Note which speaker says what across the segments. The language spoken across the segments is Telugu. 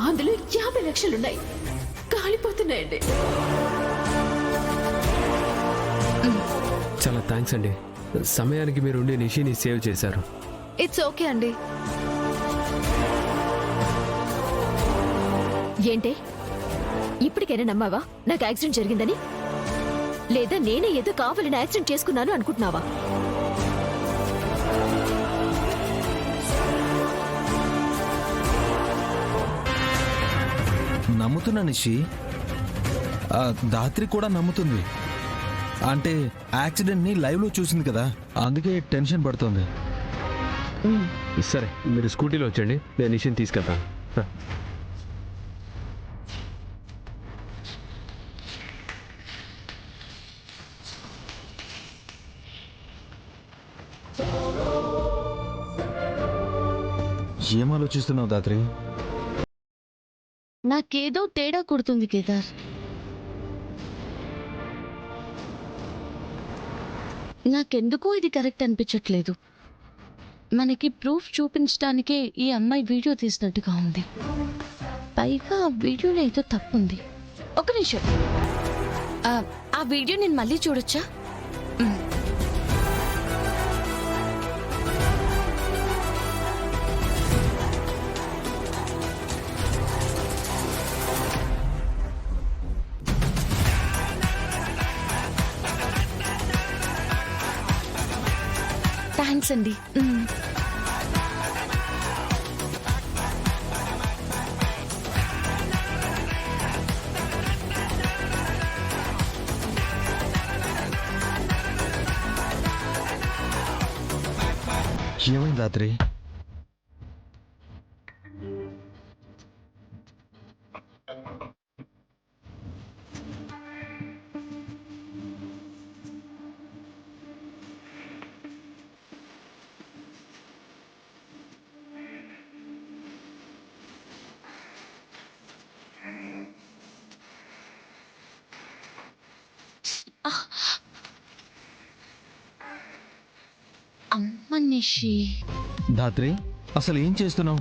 Speaker 1: అందులో 50 లక్షలున్నాయి. కాలిపోతున్నాయండి.
Speaker 2: చాలా థ్యాంక్స్ అండి. సమయానికి మీరు ఉండి నిషిని సేవ్ చేశారు.
Speaker 3: ఇట్స్ ఓకే అండి.
Speaker 1: ఏంటే ఇప్పటికైనా నమ్మావా నాకు యాక్సిడెంట్ జరిగిందని? లేదా నేనే ఏదో కావాలని యాక్సిడెంట్ చేసుకున్నాను అనుకుంటున్నావా?
Speaker 4: నమ్ముతున్నా నిషి. ధాత్రి కూడా నమ్ముతుంది. అంటే యాక్సిడెంట్ ని లైవ్ లో చూసింది కదా, అందుకే టెన్షన్ పడుతుంది.
Speaker 2: సరే, మీరు స్కూటీలో వచ్చండి, నేను నిషిని తీసుకెళ్తాను. రా.
Speaker 4: ఏం ఆలోచిస్తున్నావు ధాత్రి?
Speaker 3: నాకేదో తేడా కొడుతుంది కేదార్. నాకెందుకో ఇది కరెక్ట్ అనిపించట్లేదు. మనకి ప్రూఫ్ చూపించడానికే ఈ అమ్మాయి వీడియో తీసినట్టుగా ఉంది. పైగా ఆ వీడియోలో ఏదో తప్పుంది. ఒక నిమిషం, ఆ వీడియో నేను మళ్ళీ చూడొచ్చా? థ్యాంక్స్ అండి.
Speaker 4: ఏమైంది ధాత్రి?
Speaker 3: అమ్మ నిషి,
Speaker 4: ధాత్రి అసలు ఏం చేస్తున్నావు?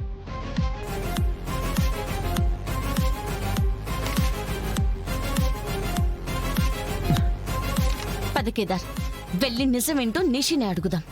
Speaker 3: పద కేదార్, వెళ్ళి నిజమేంటో నిషిని అడుగుదాం.